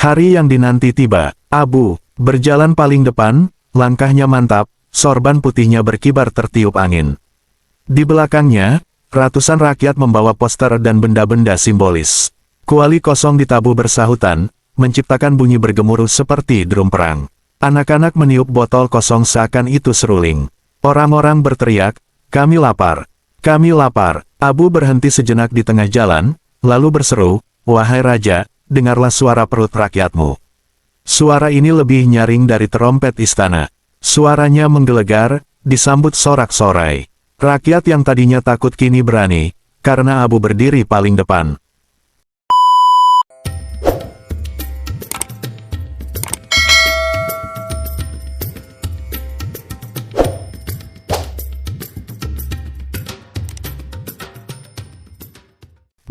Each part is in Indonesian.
Hari yang dinanti tiba. Abu berjalan paling depan, langkahnya mantap, sorban putihnya berkibar tertiup angin. Di belakangnya, ratusan rakyat membawa poster dan benda-benda simbolis. Kuali kosong ditabuh bersahutan, menciptakan bunyi bergemuruh seperti drum perang. Anak-anak meniup botol kosong seakan itu seruling. Orang-orang berteriak, "Kami lapar! Kami lapar!" Abu berhenti sejenak di tengah jalan, lalu berseru, "Wahai Raja, dengarlah suara perut rakyatmu." Suara ini lebih nyaring dari terompet istana. Suaranya menggelegar, disambut sorak-sorai. Rakyat yang tadinya takut kini berani, karena Abu berdiri paling depan.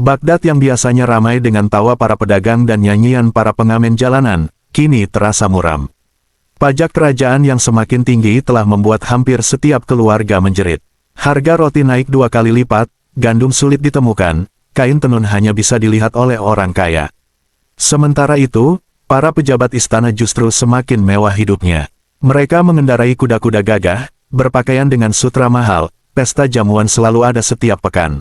Baghdad yang biasanya ramai dengan tawa para pedagang dan nyanyian para pengamen jalanan, kini terasa muram. Pajak kerajaan yang semakin tinggi telah membuat hampir setiap keluarga menjerit. Harga roti naik 2 kali lipat, gandum sulit ditemukan, kain tenun hanya bisa dilihat oleh orang kaya. Sementara itu, para pejabat istana justru semakin mewah hidupnya. Mereka mengendarai kuda-kuda gagah, berpakaian dengan sutra mahal, pesta jamuan selalu ada setiap pekan.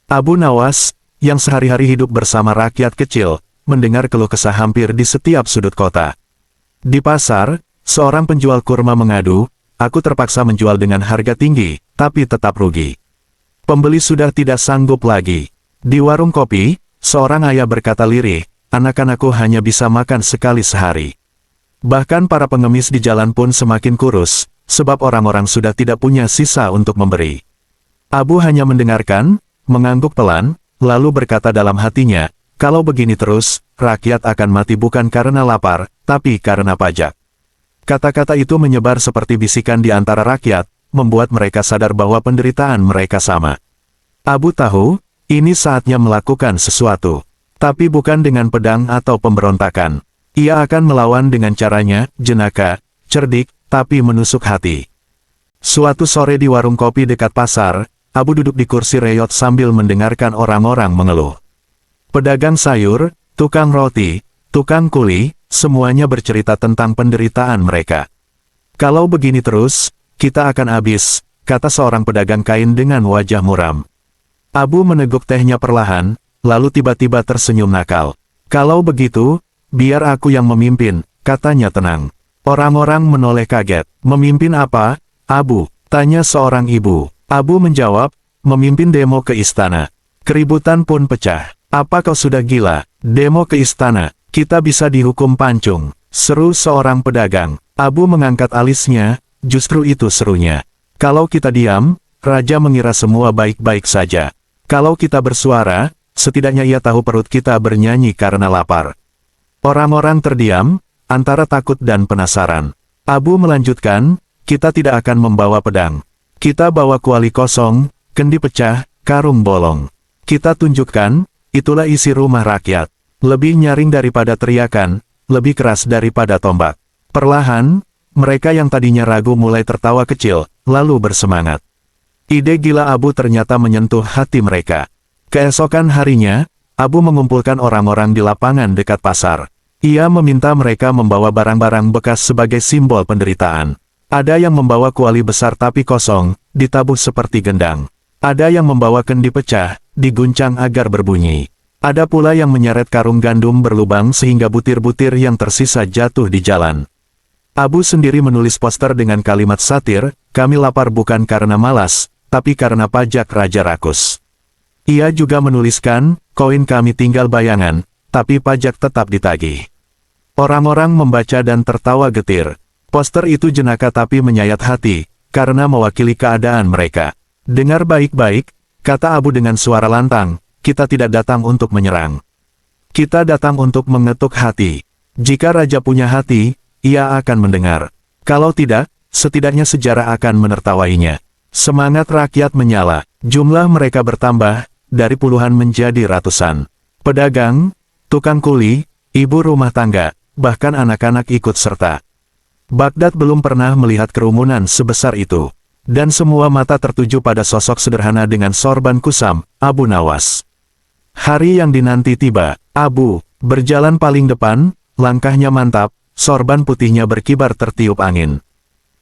Abu Nawas, yang sehari-hari hidup bersama rakyat kecil, mendengar keluh kesah hampir di setiap sudut kota. Di pasar, seorang penjual kurma mengadu, "Aku terpaksa menjual dengan harga tinggi, tapi tetap rugi. Pembeli sudah tidak sanggup lagi." Di warung kopi, seorang ayah berkata lirih, "Anak-anakku hanya bisa makan sekali sehari." Bahkan para pengemis di jalan pun semakin kurus, sebab orang-orang sudah tidak punya sisa untuk memberi. Abu hanya mendengarkan, mengangguk pelan, lalu berkata dalam hatinya, "Kalau begini terus, rakyat akan mati bukan karena lapar, tapi karena pajak." Kata-kata itu menyebar seperti bisikan di antara rakyat, membuat mereka sadar bahwa penderitaan mereka sama. Abu tahu, ini saatnya melakukan sesuatu. Tapi bukan dengan pedang atau pemberontakan. Ia akan melawan dengan caranya, jenaka, cerdik, tapi menusuk hati. Suatu sore di warung kopi dekat pasar, Abu duduk di kursi reyot sambil mendengarkan orang-orang mengeluh. Pedagang sayur, tukang roti, tukang kuli, semuanya bercerita tentang penderitaan mereka. "Kalau begini terus, kita akan habis," kata seorang pedagang kain dengan wajah muram. Abu meneguk tehnya perlahan, lalu tiba-tiba tersenyum nakal. "Kalau begitu, biar aku yang memimpin," katanya tenang. Orang-orang menoleh kaget. "Memimpin apa, Abu?" tanya seorang ibu. Abu menjawab, "Memimpin demo ke istana." Keributan pun pecah. "Apa kau sudah gila? Demo ke istana? Kita bisa dihukum pancung," seru seorang pedagang. Abu mengangkat alisnya, "Justru itu serunya. Kalau kita diam, raja mengira semua baik-baik saja. Kalau kita bersuara, setidaknya ia tahu perut kita bernyanyi karena lapar." Orang-orang terdiam, antara takut dan penasaran. Abu melanjutkan, "Kita tidak akan membawa pedang. Kita bawa kuali kosong, kendi pecah, karung bolong. Kita tunjukkan, itulah isi rumah rakyat. Lebih nyaring daripada teriakan, lebih keras daripada tombak." Perlahan, mereka yang tadinya ragu mulai tertawa kecil, lalu bersemangat. Ide gila Abu ternyata menyentuh hati mereka. Keesokan harinya, Abu mengumpulkan orang-orang di lapangan dekat pasar. Ia meminta mereka membawa barang-barang bekas sebagai simbol penderitaan. Ada yang membawa kuali besar tapi kosong, ditabuh seperti gendang. Ada yang membawa kendi pecah, diguncang agar berbunyi. Ada pula yang menyeret karung gandum berlubang sehingga butir-butir yang tersisa jatuh di jalan. Abu sendiri menulis poster dengan kalimat satir, "Kami lapar bukan karena malas, tapi karena pajak Raja rakus." Ia juga menuliskan, "Koin kami tinggal bayangan, tapi pajak tetap ditagih." Orang-orang membaca dan tertawa getir. Poster itu jenaka tapi menyayat hati, karena mewakili keadaan mereka. "Dengar baik-baik," kata Abu dengan suara lantang, "kita tidak datang untuk menyerang. Kita datang untuk mengetuk hati. Jika raja punya hati, ia akan mendengar. Kalau tidak, setidaknya sejarah akan menertawainya." Semangat rakyat menyala, jumlah mereka bertambah, dari puluhan menjadi ratusan. Pedagang, tukang kuli, ibu rumah tangga, bahkan anak-anak ikut serta. Baghdad belum pernah melihat kerumunan sebesar itu. Dan semua mata tertuju pada sosok sederhana dengan sorban kusam, Abu Nawas. Hari yang dinanti tiba. Abu berjalan paling depan, langkahnya mantap, sorban putihnya berkibar tertiup angin.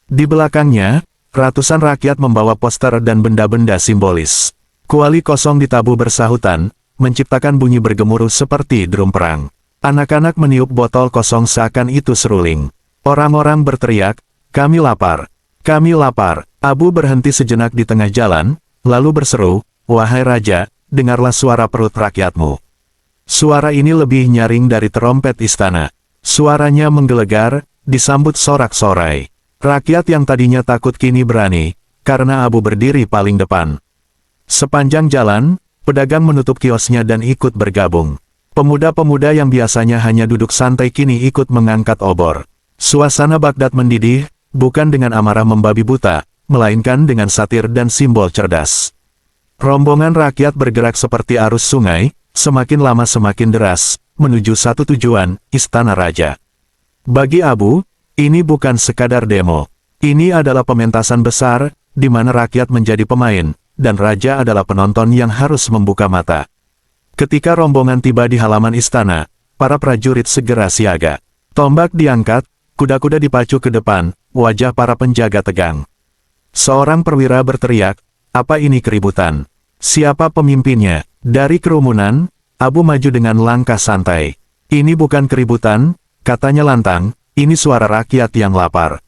Di belakangnya, ratusan rakyat membawa poster dan benda-benda simbolis. Kuali kosong ditabuh bersahutan, menciptakan bunyi bergemuruh seperti drum perang. Anak-anak meniup botol kosong seakan itu seruling. Orang-orang berteriak, "Kami lapar! Kami lapar!" Abu berhenti sejenak di tengah jalan, lalu berseru, "Wahai raja, dengarlah suara perut rakyatmu." Suara ini lebih nyaring dari terompet istana. Suaranya menggelegar, disambut sorak-sorai. Rakyat yang tadinya takut kini berani, karena Abu berdiri paling depan. Sepanjang jalan, pedagang menutup kiosnya dan ikut bergabung. Pemuda-pemuda yang biasanya hanya duduk santai kini ikut mengangkat obor. Suasana Baghdad mendidih, bukan dengan amarah membabi buta, melainkan dengan satir dan simbol cerdas. Rombongan rakyat bergerak seperti arus sungai, semakin lama semakin deras, menuju satu tujuan, Istana Raja. Bagi Abu, ini bukan sekadar demo. Ini adalah pementasan besar, di mana rakyat menjadi pemain, dan raja adalah penonton yang harus membuka mata. Ketika rombongan tiba di halaman istana, para prajurit segera siaga. Tombak diangkat, kuda-kuda dipacu ke depan, wajah para penjaga tegang. Seorang perwira berteriak, "Apa ini keributan? Siapa pemimpinnya?" Dari kerumunan, Abu maju dengan langkah santai. "Ini bukan keributan," katanya lantang, "ini suara rakyat yang lapar.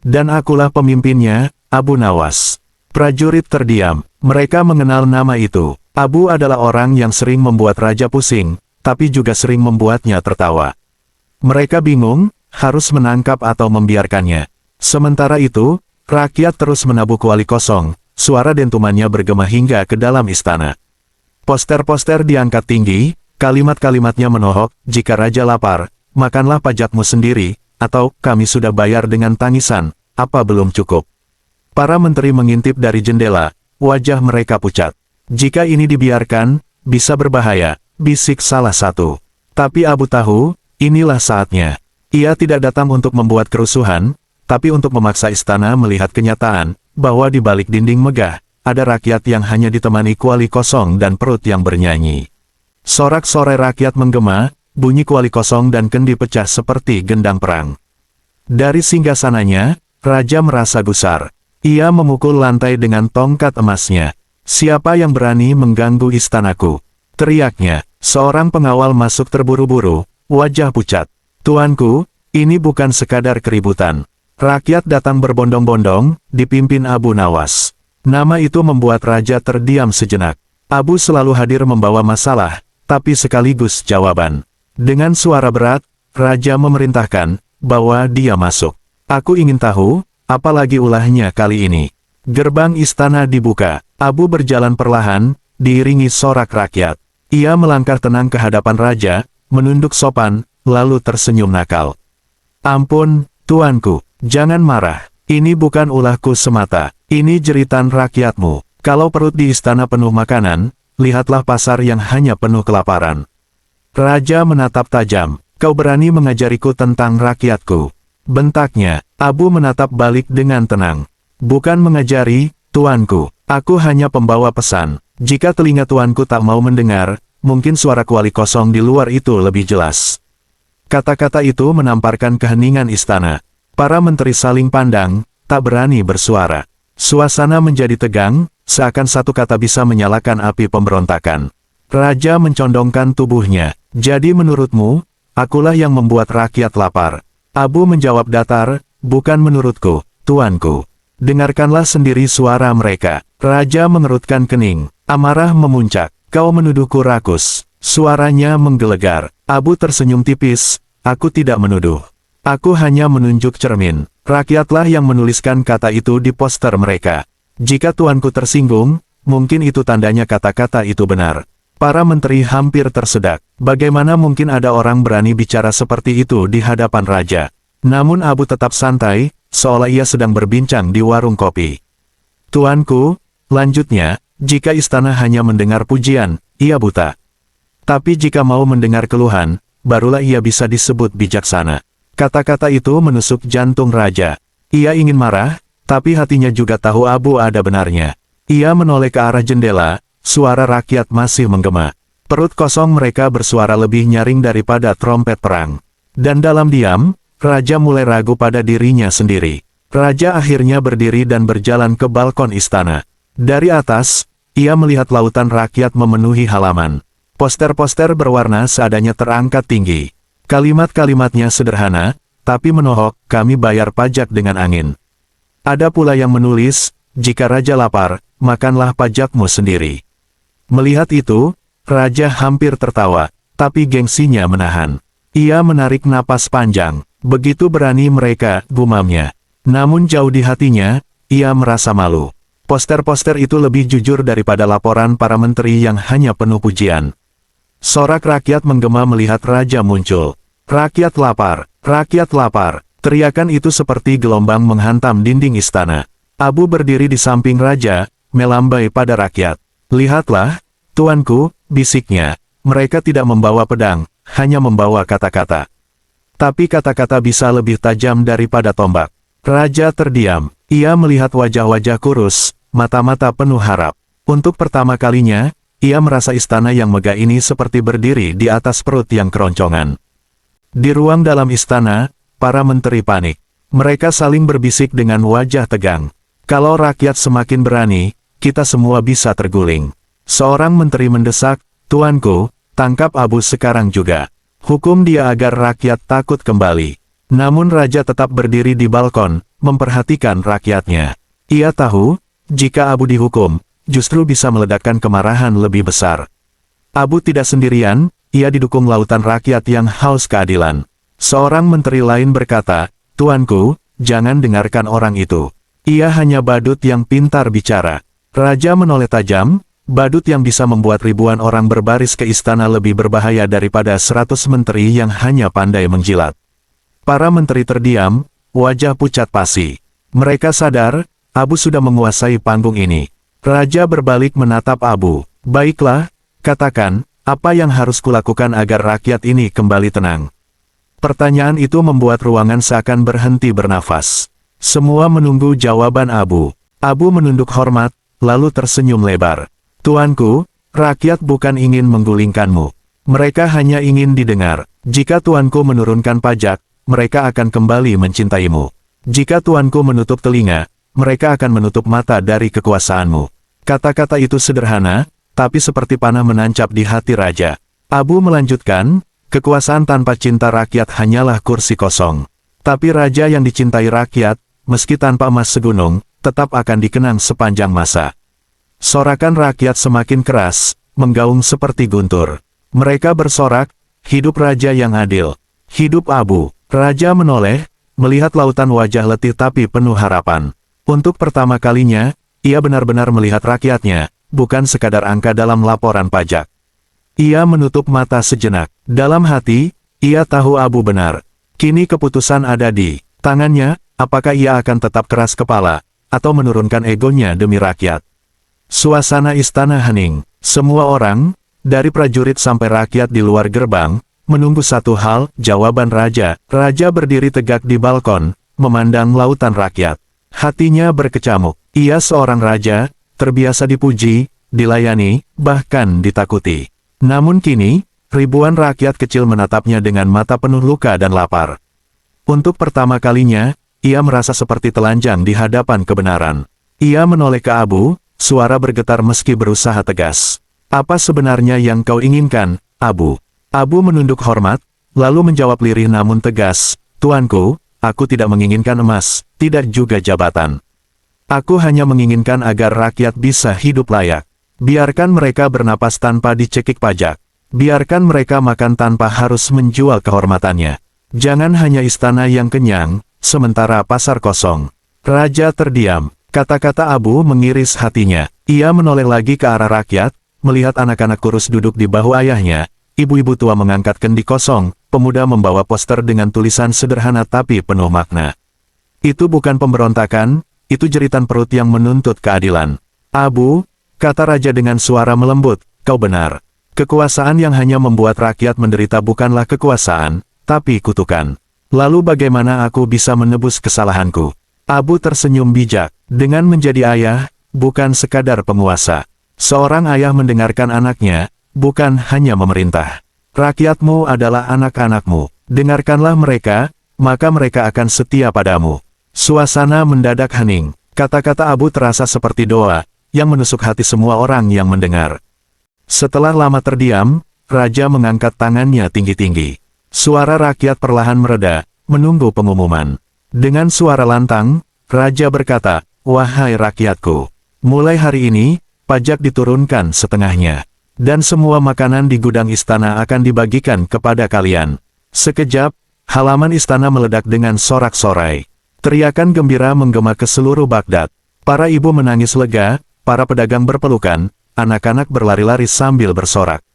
Dan akulah pemimpinnya, Abu Nawas." Prajurit terdiam, mereka mengenal nama itu. Abu adalah orang yang sering membuat raja pusing, tapi juga sering membuatnya tertawa. Mereka bingung, harus menangkap atau membiarkannya. Sementara itu, rakyat terus menabuh kuali kosong, suara dentumannya bergema hingga ke dalam istana. Poster-poster diangkat tinggi, kalimat-kalimatnya menohok, "Jika raja lapar, makanlah pajakmu sendiri," atau "Kami sudah bayar dengan tangisan, apa belum cukup?" Para menteri mengintip dari jendela, wajah mereka pucat. "Jika ini dibiarkan, bisa berbahaya," bisik salah satu. Tapi Abu tahu, inilah saatnya. Ia tidak datang untuk membuat kerusuhan, tapi untuk memaksa istana melihat kenyataan, bahwa di balik dinding megah, ada rakyat yang hanya ditemani kuali kosong dan perut yang bernyanyi. Sorak-sorai rakyat menggema, bunyi kuali kosong dan kendi pecah seperti gendang perang. Dari singgasananya, raja merasa gusar. Ia memukul lantai dengan tongkat emasnya. "Siapa yang berani mengganggu istanaku?" teriaknya. Seorang pengawal masuk terburu-buru, wajah pucat. "Tuanku, ini bukan sekadar keributan." Rakyat datang berbondong-bondong, dipimpin Abu Nawas. Nama itu membuat raja terdiam sejenak. Abu selalu hadir membawa masalah, tapi sekaligus jawaban. Dengan suara berat, raja memerintahkan, bahwa dia masuk. "Aku ingin tahu, apa lagi ulahnya kali ini?" Gerbang istana dibuka. Abu berjalan perlahan, diiringi sorak rakyat. Ia melangkah tenang ke hadapan raja, menunduk sopan, lalu tersenyum nakal. "Ampun, tuanku, jangan marah. Ini bukan ulahku semata. Ini jeritan rakyatmu. Kalau perut di istana penuh makanan, lihatlah pasar yang hanya penuh kelaparan." Raja menatap tajam. "Kau berani mengajariku tentang rakyatku?" bentaknya. Abu menatap balik dengan tenang. "Bukan mengajari, tuanku. Aku hanya pembawa pesan. Jika telinga tuanku tak mau mendengar, mungkin suara kuali kosong di luar itu lebih jelas." Kata-kata itu menamparkan keheningan istana. Para menteri saling pandang, tak berani bersuara. Suasana menjadi tegang, seakan satu kata bisa menyalakan api pemberontakan. Raja mencondongkan tubuhnya. "Jadi menurutmu, akulah yang membuat rakyat lapar?" Abu menjawab datar, "Bukan menurutku, tuanku. Dengarkanlah sendiri suara mereka." Raja mengerutkan kening. Amarah memuncak. "Kau menuduhku rakus." Suaranya menggelegar. Abu tersenyum tipis, "Aku tidak menuduh. Aku hanya menunjuk cermin. Rakyatlah yang menuliskan kata itu di poster mereka. Jika tuanku tersinggung, mungkin itu tandanya kata-kata itu benar." Para menteri hampir tersedak. Bagaimana mungkin ada orang berani bicara seperti itu di hadapan raja? Namun Abu tetap santai, seolah ia sedang berbincang di warung kopi. "Tuanku," lanjutnya, "jika istana hanya mendengar pujian, ia buta. Tapi jika mau mendengar keluhan, barulah ia bisa disebut bijaksana." Kata-kata itu menusuk jantung raja. Ia ingin marah, tapi hatinya juga tahu Abu ada benarnya. Ia menoleh ke arah jendela, suara rakyat masih menggema. Perut kosong mereka bersuara lebih nyaring daripada trompet perang. Dan dalam diam, Raja mulai ragu pada dirinya sendiri. Raja akhirnya berdiri dan berjalan ke balkon istana. Dari atas, ia melihat lautan rakyat memenuhi halaman. Poster-poster berwarna seadanya terangkat tinggi. Kalimat-kalimatnya sederhana, tapi menohok, kami bayar pajak dengan angin. Ada pula yang menulis, jika raja lapar, makanlah pajakmu sendiri. Melihat itu, raja hampir tertawa, tapi gengsinya menahan. Ia menarik napas panjang, begitu berani mereka, gumamnya. Namun jauh di hatinya, ia merasa malu. Poster-poster itu lebih jujur daripada laporan para menteri yang hanya penuh pujian. Sorak rakyat menggema melihat raja muncul. Rakyat lapar, rakyat lapar. Teriakan itu seperti gelombang menghantam dinding istana. Abu berdiri di samping raja, melambai pada rakyat. Lihatlah, tuanku, bisiknya. Mereka tidak membawa pedang, hanya membawa kata-kata. Tapi kata-kata bisa lebih tajam daripada tombak. Raja terdiam. Ia melihat wajah-wajah kurus, mata-mata penuh harap. Untuk pertama kalinya, ia merasa istana yang megah ini seperti berdiri di atas perut yang keroncongan. Di ruang dalam istana, para menteri panik. Mereka saling berbisik dengan wajah tegang. Kalau rakyat semakin berani, kita semua bisa terguling. Seorang menteri mendesak, tuanku, tangkap Abu sekarang juga. Hukum dia agar rakyat takut kembali. Namun raja tetap berdiri di balkon, memperhatikan rakyatnya. Ia tahu, jika Abu dihukum, justru bisa meledakkan kemarahan lebih besar. Abu tidak sendirian, ia didukung lautan rakyat yang haus keadilan. Seorang menteri lain berkata, tuanku, jangan dengarkan orang itu. Ia hanya badut yang pintar bicara. Raja menoleh tajam, badut yang bisa membuat ribuan orang berbaris ke istana lebih berbahaya daripada 100 menteri yang hanya pandai menjilat. Para menteri terdiam, wajah pucat pasi. Mereka sadar, Abu sudah menguasai panggung ini. Raja berbalik menatap Abu. Baiklah, katakan, apa yang harus kulakukan agar rakyat ini kembali tenang? Pertanyaan itu membuat ruangan seakan berhenti bernafas. Semua menunggu jawaban Abu. Abu menunduk hormat, lalu tersenyum lebar. Tuanku, rakyat bukan ingin menggulingkanmu. Mereka hanya ingin didengar. Jika tuanku menurunkan pajak, mereka akan kembali mencintaimu. Jika tuanku menutup telinga, mereka akan menutup mata dari kekuasaanmu. Kata-kata itu sederhana, tapi seperti panah menancap di hati raja. Abu melanjutkan, kekuasaan tanpa cinta rakyat hanyalah kursi kosong. Tapi raja yang dicintai rakyat, meski tanpa emas segunung, tetap akan dikenang sepanjang masa. Sorakan rakyat semakin keras, menggaung seperti guntur. Mereka bersorak, hidup raja yang adil. Hidup Abu. Raja menoleh, melihat lautan wajah letih tapi penuh harapan. Untuk pertama kalinya, ia benar-benar melihat rakyatnya, bukan sekadar angka dalam laporan pajak. Ia menutup mata sejenak. Dalam hati, ia tahu Abu benar. Kini keputusan ada di tangannya, apakah ia akan tetap keras kepala, atau menurunkan egonya demi rakyat. Suasana istana hening. Semua orang, dari prajurit sampai rakyat di luar gerbang, menunggu satu hal, jawaban raja. Raja berdiri tegak di balkon, memandang lautan rakyat. Hatinya berkecamuk. Ia seorang raja, terbiasa dipuji, dilayani, bahkan ditakuti. Namun kini, ribuan rakyat kecil menatapnya dengan mata penuh luka dan lapar. Untuk pertama kalinya, ia merasa seperti telanjang di hadapan kebenaran. Ia menoleh ke Abu, suara bergetar meski berusaha tegas. Apa sebenarnya yang kau inginkan, Abu? Abu menunduk hormat, lalu menjawab lirih namun tegas, tuanku, aku tidak menginginkan emas, tidak juga jabatan. Aku hanya menginginkan agar rakyat bisa hidup layak. Biarkan mereka bernapas tanpa dicekik pajak. Biarkan mereka makan tanpa harus menjual kehormatannya. Jangan hanya istana yang kenyang, sementara pasar kosong. Raja terdiam. Kata-kata Abu mengiris hatinya. Ia menoleh lagi ke arah rakyat, melihat anak-anak kurus duduk di bahu ayahnya, ibu-ibu tua mengangkat kendi kosong, pemuda membawa poster dengan tulisan sederhana tapi penuh makna. Itu bukan pemberontakan, itu jeritan perut yang menuntut keadilan. Abu, kata raja dengan suara melembut, kau benar. Kekuasaan yang hanya membuat rakyat menderita bukanlah kekuasaan, tapi kutukan. Lalu bagaimana aku bisa menebus kesalahanku? Abu tersenyum bijak. Dengan menjadi ayah, bukan sekadar penguasa. Seorang ayah mendengarkan anaknya, bukan hanya memerintah. Rakyatmu adalah anak-anakmu. Dengarkanlah mereka, maka mereka akan setia padamu. Suasana mendadak hening. Kata-kata Abu terasa seperti doa, yang menusuk hati semua orang yang mendengar. Setelah lama terdiam, Raja mengangkat tangannya tinggi-tinggi. Suara rakyat perlahan mereda, menunggu pengumuman. Dengan suara lantang, Raja berkata, "Wahai rakyatku, mulai hari ini, pajak diturunkan setengahnya. Dan semua makanan di gudang istana akan dibagikan kepada kalian." Sekejap, halaman istana meledak dengan sorak-sorai. Teriakan gembira menggema ke seluruh Baghdad. Para ibu menangis lega, para pedagang berpelukan, anak-anak berlari-lari sambil bersorak.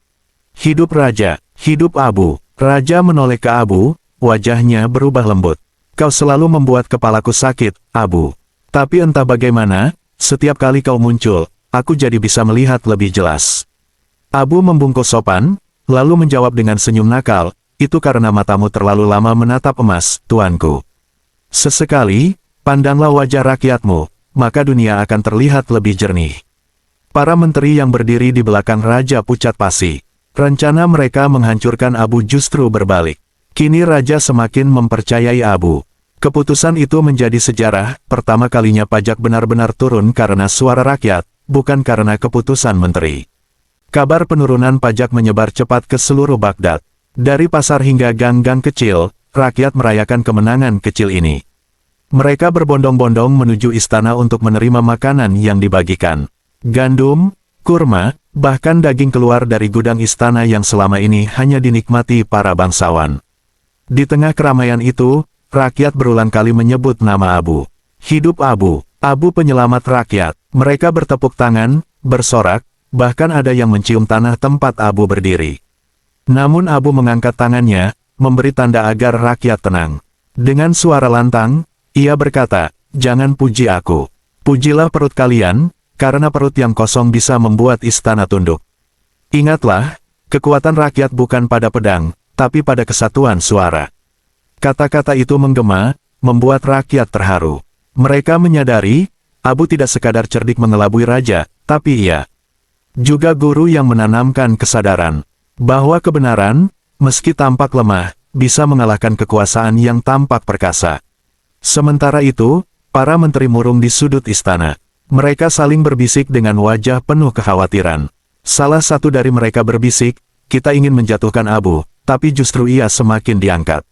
"Hidup Raja, hidup Abu." Raja menoleh ke Abu, wajahnya berubah lembut. "Kau selalu membuat kepalaku sakit, Abu. Tapi entah bagaimana, setiap kali kau muncul, aku jadi bisa melihat lebih jelas." Abu membungkuk sopan, lalu menjawab dengan senyum nakal, "Itu karena matamu terlalu lama menatap emas, tuanku. Sesekali, pandanglah wajah rakyatmu, maka dunia akan terlihat lebih jernih." Para menteri yang berdiri di belakang Raja pucat pasi. Rencana mereka menghancurkan Abu justru berbalik. Kini Raja semakin mempercayai Abu. Keputusan itu menjadi sejarah, pertama kalinya pajak benar-benar turun karena suara rakyat, bukan karena keputusan menteri. Kabar penurunan pajak menyebar cepat ke seluruh Baghdad. Dari pasar hingga gang-gang kecil, rakyat merayakan kemenangan kecil ini. Mereka berbondong-bondong menuju istana untuk menerima makanan yang dibagikan. Gandum, kurma, bahkan daging keluar dari gudang istana yang selama ini hanya dinikmati para bangsawan. Di tengah keramaian itu, rakyat berulang kali menyebut nama Abu. "Hidup Abu, Abu penyelamat rakyat." Mereka bertepuk tangan, bersorak, bahkan ada yang mencium tanah tempat Abu berdiri. Namun Abu mengangkat tangannya, memberi tanda agar rakyat tenang. Dengan suara lantang, ia berkata, "Jangan puji aku. Pujilah perut kalian, karena perut yang kosong bisa membuat istana tunduk. Ingatlah, kekuatan rakyat bukan pada pedang, tapi pada kesatuan suara." Kata-kata itu menggema, membuat rakyat terharu. Mereka menyadari, Abu tidak sekadar cerdik mengelabui raja, tapi ia juga guru yang menanamkan kesadaran bahwa kebenaran, meski tampak lemah, bisa mengalahkan kekuasaan yang tampak perkasa. Sementara itu, para menteri murung di sudut istana. Mereka saling berbisik dengan wajah penuh kekhawatiran. Salah satu dari mereka berbisik, "Kita ingin menjatuhkan Abu, tapi justru ia semakin diangkat.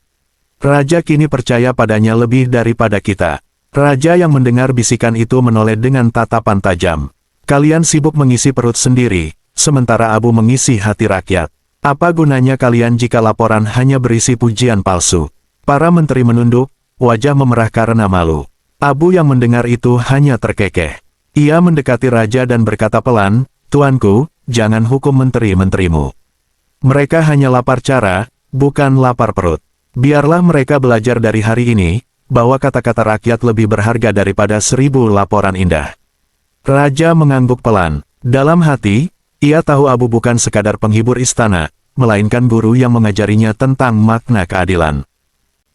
Raja kini percaya padanya lebih daripada kita." Raja yang mendengar bisikan itu menoleh dengan tatapan tajam. "Kalian sibuk mengisi perut sendiri, sementara Abu mengisi hati rakyat. Apa gunanya kalian jika laporan hanya berisi pujian palsu?" Para menteri menunduk, wajah memerah karena malu. Abu yang mendengar itu hanya terkekeh. Ia mendekati raja dan berkata pelan, "Tuanku, jangan hukum menteri-menterimu. Mereka hanya lapar cara, bukan lapar perut. Biarlah mereka belajar dari hari ini, bahwa kata-kata rakyat lebih berharga daripada 1000 laporan indah." Raja mengangguk pelan. Dalam hati, ia tahu Abu bukan sekadar penghibur istana, melainkan guru yang mengajarinya tentang makna keadilan.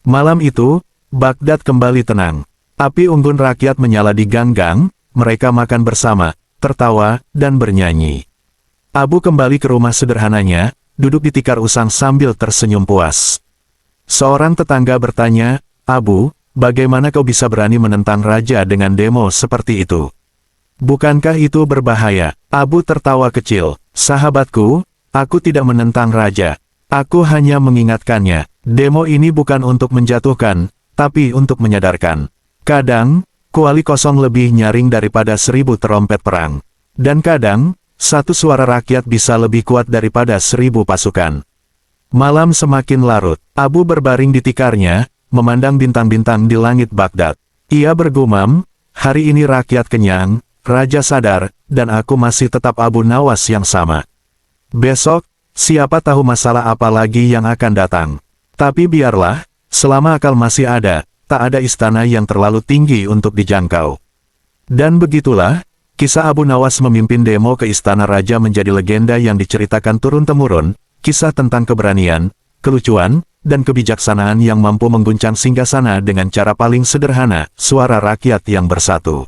Malam itu, Baghdad kembali tenang. Api unggun rakyat menyala di gang-gang, mereka makan bersama, tertawa, dan bernyanyi. Abu kembali ke rumah sederhananya, duduk di tikar usang sambil tersenyum puas. Seorang tetangga bertanya, "Abu, bagaimana kau bisa berani menentang raja dengan demo seperti itu? Bukankah itu berbahaya?" Abu tertawa kecil, "Sahabatku, aku tidak menentang raja. Aku hanya mengingatkannya. Demo ini bukan untuk menjatuhkan, tapi untuk menyadarkan. Kadang, kuali kosong lebih nyaring daripada 1000 terompet perang. Dan kadang, satu suara rakyat bisa lebih kuat daripada 1000 pasukan." Malam semakin larut. Abu berbaring di tikarnya, memandang bintang-bintang di langit Baghdad. Ia bergumam, "Hari ini rakyat kenyang, raja sadar, dan aku masih tetap Abu Nawas yang sama. Besok, siapa tahu masalah apa lagi yang akan datang. Tapi biarlah, selama akal masih ada, tak ada istana yang terlalu tinggi untuk dijangkau." Dan begitulah, kisah Abu Nawas memimpin demo ke istana raja menjadi legenda yang diceritakan turun-temurun, kisah tentang keberanian, kelucuan, dan kebijaksanaan yang mampu mengguncang singgasana dengan cara paling sederhana, suara rakyat yang bersatu.